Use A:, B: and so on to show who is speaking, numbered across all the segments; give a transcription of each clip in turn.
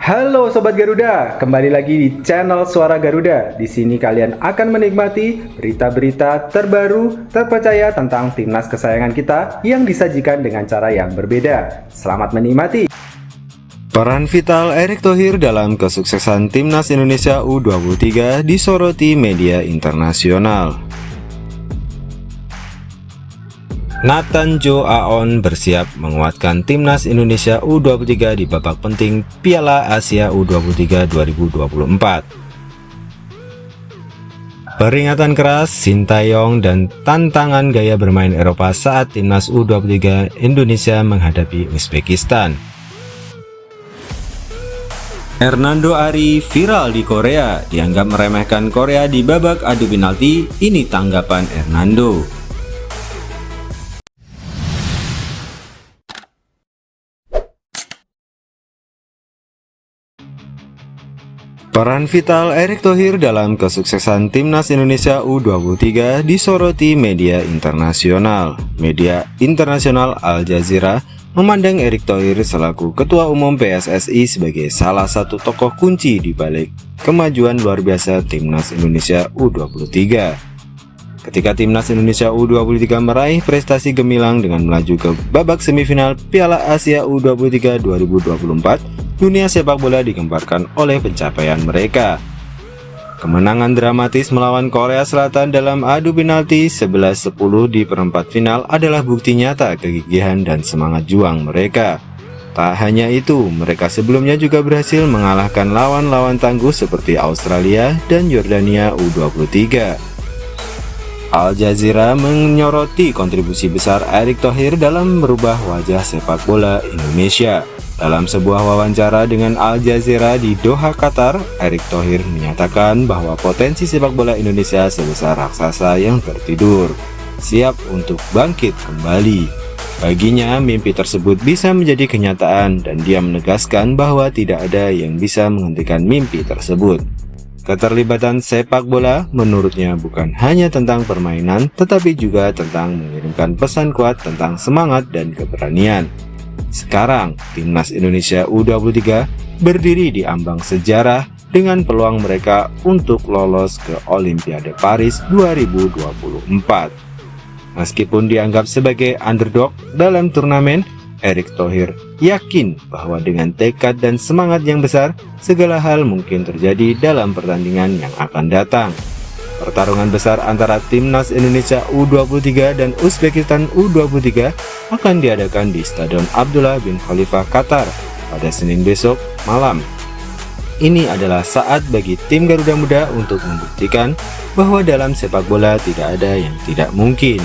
A: Halo Sobat Garuda, kembali lagi di channel Suara Garuda. Di sini kalian akan menikmati berita-berita terbaru, terpercaya tentang timnas kesayangan kita yang disajikan dengan cara yang berbeda. Selamat menikmati.
B: Peran vital Erick Thohir dalam kesuksesan timnas Indonesia U23 disoroti media internasional. Nathan Joe Aon bersiap menguatkan timnas Indonesia U23 di babak penting Piala Asia U23 2024. Peringatan keras, Sintayong dan tantangan gaya bermain Eropa saat timnas U23 Indonesia menghadapi Uzbekistan. Hernando Ari viral di Korea, dianggap meremehkan Korea di babak adu penalti. Ini tanggapan Hernando. Peran vital Erick Thohir dalam kesuksesan timnas Indonesia U23 disoroti media internasional. Media internasional Al Jazeera memandang Erick Thohir selaku Ketua Umum PSSI sebagai salah satu tokoh kunci di balik kemajuan luar biasa timnas Indonesia U23. Ketika timnas Indonesia U23 meraih prestasi gemilang dengan melaju ke babak semifinal Piala Asia U23 2024, dunia sepak bola digemparkan oleh pencapaian mereka. Kemenangan dramatis melawan Korea Selatan dalam adu penalti 11-10 di perempat final adalah bukti nyata kegigihan dan semangat juang mereka. Tak hanya itu, mereka sebelumnya juga berhasil mengalahkan lawan-lawan tangguh seperti Australia dan Yordania U23. Al Jazeera menyoroti kontribusi besar Erick Thohir dalam merubah wajah sepak bola Indonesia. Dalam sebuah wawancara dengan Al Jazeera di Doha, Qatar, Erick Thohir menyatakan bahwa potensi sepak bola Indonesia sebesar raksasa yang tertidur, siap untuk bangkit kembali. Baginya, mimpi tersebut bisa menjadi kenyataan dan dia menegaskan bahwa tidak ada yang bisa menghentikan mimpi tersebut. Keterlibatan sepak bola menurutnya bukan hanya tentang permainan, tetapi juga tentang mengirimkan pesan kuat tentang semangat dan keberanian. Sekarang, timnas Indonesia U23 berdiri di ambang sejarah dengan peluang mereka untuk lolos ke Olimpiade Paris 2024. Meskipun dianggap sebagai underdog dalam turnamen, Erick Thohir yakin bahwa dengan tekad dan semangat yang besar, segala hal mungkin terjadi dalam pertandingan yang akan datang. Pertarungan besar antara timnas Indonesia U23 dan Uzbekistan U23 akan diadakan di Stadion Abdullah bin Khalifa, Qatar pada Senin besok malam. Ini adalah saat bagi tim Garuda Muda untuk membuktikan bahwa dalam sepak bola tidak ada yang tidak mungkin.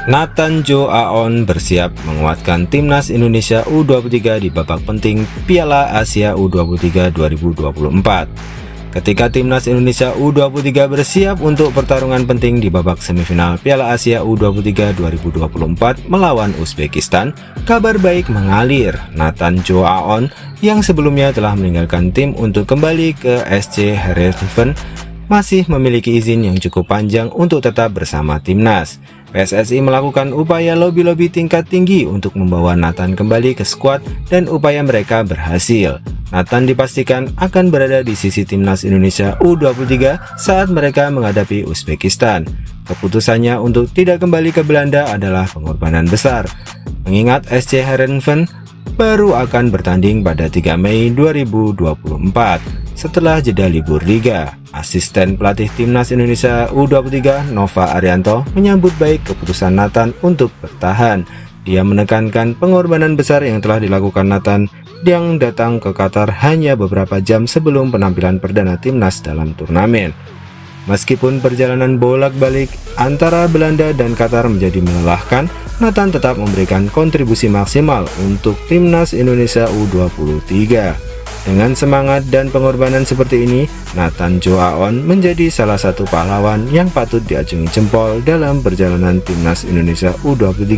B: Nathan Joe Aon bersiap menguatkan timnas Indonesia U23 di babak penting Piala Asia U23 2024. Ketika timnas Indonesia U23 bersiap untuk pertarungan penting di babak semifinal Piala Asia U23 2024 melawan Uzbekistan, kabar baik mengalir. Nathan Joe Aon yang sebelumnya telah meninggalkan tim untuk kembali ke SC Heerenveen masih memiliki izin yang cukup panjang untuk tetap bersama timnas. PSSI melakukan upaya lobi-lobi tingkat tinggi untuk membawa Nathan kembali ke skuad dan upaya mereka berhasil. Nathan dipastikan akan berada di sisi timnas Indonesia U23 saat mereka menghadapi Uzbekistan. Keputusannya untuk tidak kembali ke Belanda adalah pengorbanan besar, mengingat SC Heerenveen baru akan bertanding pada 3 Mei 2024 setelah jeda libur liga. Asisten pelatih timnas Indonesia U23 Nova Arianto menyambut baik keputusan Nathan untuk bertahan. Dia menekankan pengorbanan besar yang telah dilakukan Nathan yang datang ke Qatar hanya beberapa jam sebelum penampilan perdana timnas dalam turnamen. Meskipun perjalanan bolak-balik antara Belanda dan Qatar menjadi melelahkan, Nathan tetap memberikan kontribusi maksimal untuk timnas Indonesia U23. Dengan semangat dan pengorbanan seperti ini, Nathan Joe Aon menjadi salah satu pahlawan yang patut diacungi jempol dalam perjalanan timnas Indonesia U23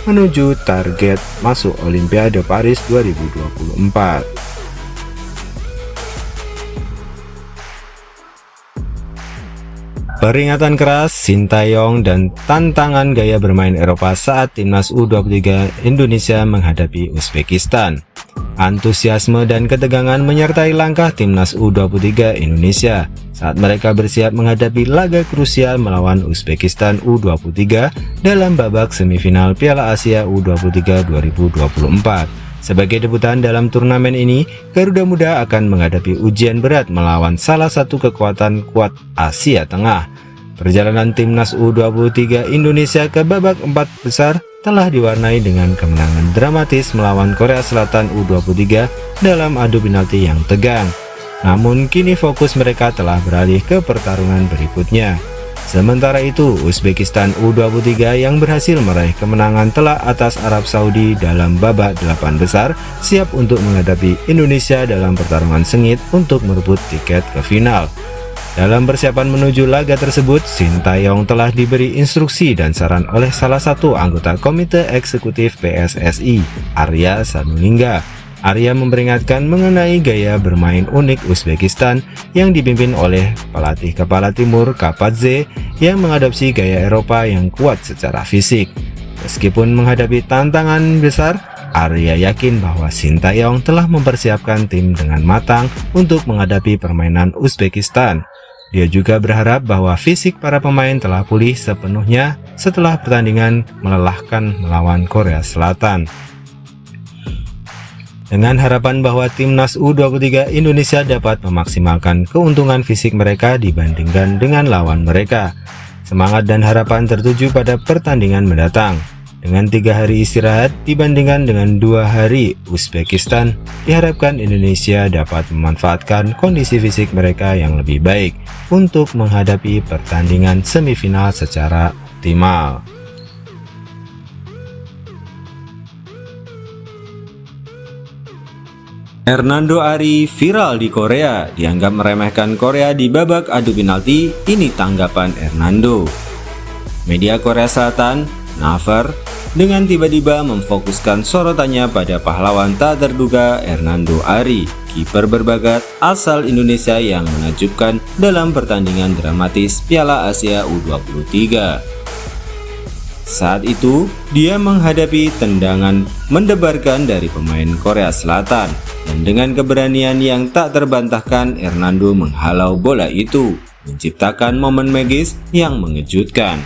B: menuju target masuk Olimpiade Paris 2024. Peringatan keras Sintayong dan tantangan gaya bermain Eropa saat timnas U23 Indonesia menghadapi Uzbekistan. Antusiasme dan ketegangan menyertai langkah timnas U23 Indonesia saat mereka bersiap menghadapi laga krusial melawan Uzbekistan U23 dalam babak semifinal Piala Asia U23 2024. Sebagai debutan dalam turnamen ini, Garuda Muda akan menghadapi ujian berat melawan salah satu kekuatan kuat Asia Tengah. Perjalanan timnas U23 Indonesia ke babak 4 besar telah diwarnai dengan kemenangan dramatis melawan Korea Selatan U23 dalam adu penalti yang tegang. Namun kini fokus mereka telah beralih ke pertarungan berikutnya. Sementara itu, Uzbekistan U23 yang berhasil meraih kemenangan telak atas Arab Saudi dalam babak 8 besar siap untuk menghadapi Indonesia dalam pertarungan sengit untuk merebut tiket ke final. Dalam persiapan menuju laga tersebut, Sintayong telah diberi instruksi dan saran oleh salah satu anggota Komite Eksekutif PSSI, Arya Sanulingga. Arya memperingatkan mengenai gaya bermain unik Uzbekistan yang dipimpin oleh pelatih kepala timur Kapadze yang mengadopsi gaya Eropa yang kuat secara fisik. Meskipun menghadapi tantangan besar, Arya yakin bahwa Sintayong telah mempersiapkan tim dengan matang untuk menghadapi permainan Uzbekistan. Dia juga berharap bahwa fisik para pemain telah pulih sepenuhnya setelah pertandingan melelahkan melawan Korea Selatan. Dengan harapan bahwa timnas U23 Indonesia dapat memaksimalkan keuntungan fisik mereka dibandingkan dengan lawan mereka. Semangat dan harapan tertuju pada pertandingan mendatang. Dengan 3 hari istirahat dibandingkan dengan 2 hari Uzbekistan, diharapkan Indonesia dapat memanfaatkan kondisi fisik mereka yang lebih baik untuk menghadapi pertandingan semifinal secara optimal. Hernando Ari viral di Korea, dianggap meremehkan Korea di babak adu penalti. Ini tanggapan Hernando. Media Korea Selatan, Naver, dengan tiba-tiba memfokuskan sorotannya pada pahlawan tak terduga Hernando Ari, kiper berbakat asal Indonesia yang menakjubkan dalam pertandingan dramatis Piala Asia U23. Saat itu, dia menghadapi tendangan mendebarkan dari pemain Korea Selatan, dan dengan keberanian yang tak terbantahkan, Hernando menghalau bola itu, menciptakan momen magis yang mengejutkan.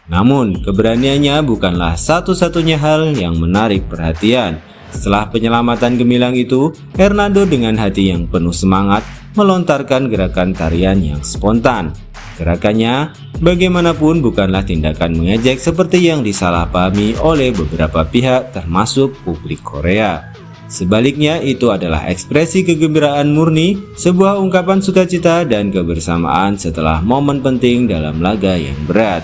B: Namun, keberaniannya bukanlah satu-satunya hal yang menarik perhatian. Setelah penyelamatan gemilang itu, Hernando dengan hati yang penuh semangat melontarkan gerakan tarian yang spontan. Gerakannya, bagaimanapun bukanlah tindakan mengejek seperti yang disalahpahami oleh beberapa pihak termasuk publik Korea. Sebaliknya, itu adalah ekspresi kegembiraan murni, sebuah ungkapan sukacita dan kebersamaan setelah momen penting dalam laga yang berat.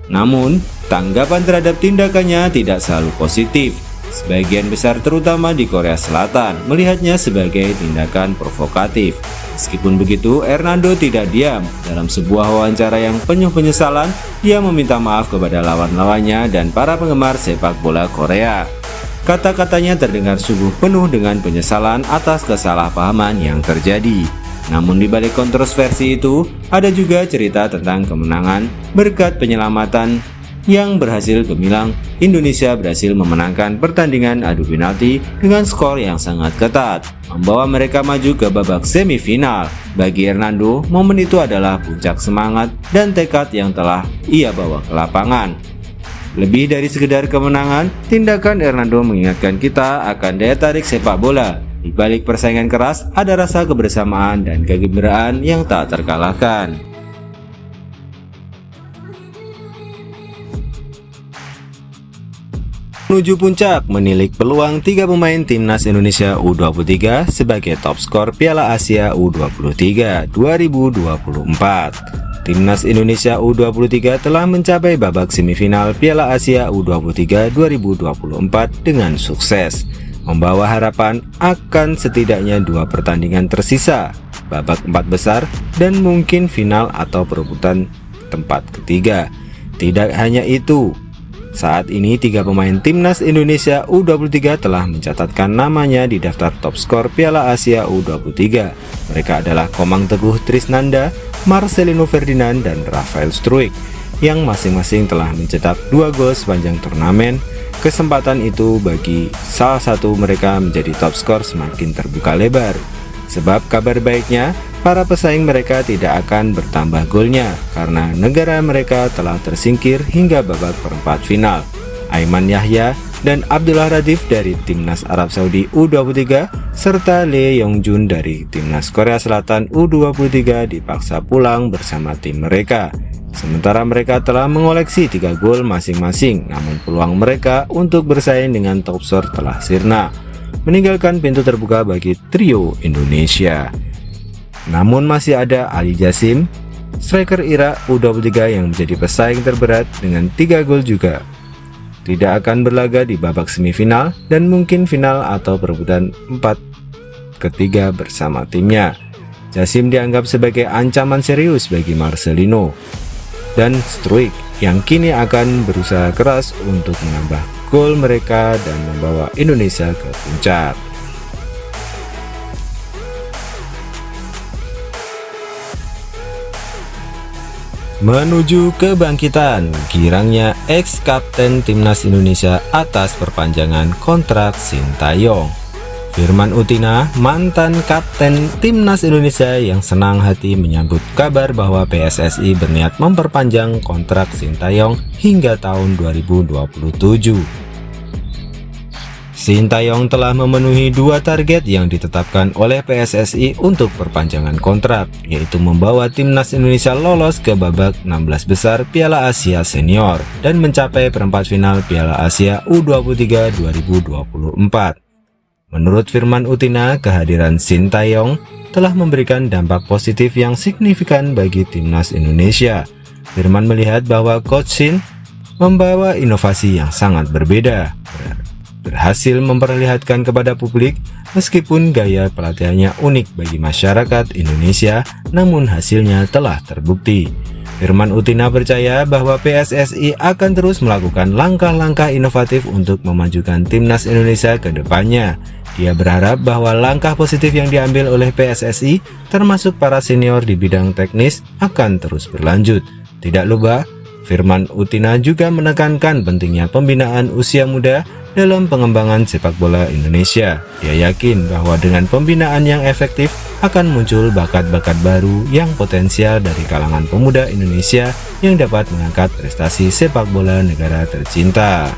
B: Namun, tanggapan terhadap tindakannya tidak selalu positif. Sebagian besar terutama di Korea Selatan melihatnya sebagai tindakan provokatif. Meskipun begitu, Hernando tidak diam. Dalam sebuah wawancara yang penuh penyesalan, dia meminta maaf kepada lawan-lawannya dan para penggemar sepak bola Korea. Kata-katanya terdengar sungguh penuh dengan penyesalan atas kesalahpahaman yang terjadi. Namun di balik kontroversi itu, ada juga cerita tentang kemenangan berkat penyelamatan yang berhasil gemilang. Indonesia berhasil memenangkan pertandingan adu penalti dengan skor yang sangat ketat, membawa mereka maju ke babak semifinal. Bagi Hernando, momen itu adalah puncak semangat dan tekad yang telah ia bawa ke lapangan. Lebih dari sekedar kemenangan, tindakan Hernando mengingatkan kita akan daya tarik sepak bola. Di balik persaingan keras, ada rasa kebersamaan dan kegembiraan yang tak terkalahkan. Menuju puncak, menilik peluang 3 pemain timnas Indonesia U23 sebagai top skor Piala Asia U23 2024. Timnas Indonesia U23 telah mencapai babak semifinal Piala Asia U23 2024 dengan sukses, membawa harapan akan setidaknya 2 pertandingan tersisa, babak 4 besar, dan mungkin final atau perebutan tempat ketiga. Tidak hanya itu, saat ini 3 pemain timnas Indonesia U23 telah mencatatkan namanya di daftar top skor Piala Asia U23. Mereka adalah Komang Teguh Trisnanda, Marcelino Ferdinand dan Rafael Struijk, yang masing-masing telah mencetak 2 gol sepanjang turnamen. Kesempatan itu bagi salah satu mereka menjadi top skor semakin terbuka lebar. Sebab kabar baiknya, para pesaing mereka tidak akan bertambah golnya karena negara mereka telah tersingkir hingga babak perempat final. Aiman Yahya dan Abdullah Radif dari Timnas Arab Saudi U23 serta Lee Yongjun dari Timnas Korea Selatan U23 dipaksa pulang bersama tim mereka. Sementara mereka telah mengoleksi 3 gol masing-masing, namun peluang mereka untuk bersaing dengan top skor telah sirna, meninggalkan pintu terbuka bagi trio Indonesia. Namun masih ada Ali Jasim, striker Irak U23 yang menjadi pesaing terberat dengan 3 gol juga. Tidak akan berlaga di babak semifinal dan mungkin final atau perebutan 4 ketiga bersama timnya. Jasim dianggap sebagai ancaman serius bagi Marcelino dan Struijk yang kini akan berusaha keras untuk menambah gol mereka dan membawa Indonesia ke puncak. Menuju kebangkitan, girangnya ex-kapten Timnas Indonesia atas perpanjangan kontrak Sintayong. Firman Utina, mantan kapten Timnas Indonesia yang senang hati menyambut kabar bahwa PSSI berniat memperpanjang kontrak Sintayong hingga tahun 2027. Sintayong telah memenuhi 2 target yang ditetapkan oleh PSSI untuk perpanjangan kontrak, yaitu membawa Timnas Indonesia lolos ke babak 16 besar Piala Asia Senior dan mencapai perempat final Piala Asia U23 2024. Menurut Firman Utina, kehadiran Sintayong telah memberikan dampak positif yang signifikan bagi Timnas Indonesia. Firman melihat bahwa Coach Sin membawa inovasi yang sangat berbeda, berhasil memperlihatkan kepada publik meskipun gaya pelatihannya unik bagi masyarakat Indonesia, namun hasilnya telah terbukti. Firman Utina percaya bahwa PSSI akan terus melakukan langkah-langkah inovatif untuk memajukan Timnas Indonesia ke depannya. Dia berharap bahwa langkah positif yang diambil oleh PSSI, termasuk para senior di bidang teknis, akan terus berlanjut. Tidak lupa, Firman Utina juga menekankan pentingnya pembinaan usia muda dalam pengembangan sepak bola Indonesia. Dia yakin bahwa dengan pembinaan yang efektif akan muncul bakat-bakat baru yang potensial dari kalangan pemuda Indonesia yang dapat mengangkat prestasi sepak bola negara tercinta.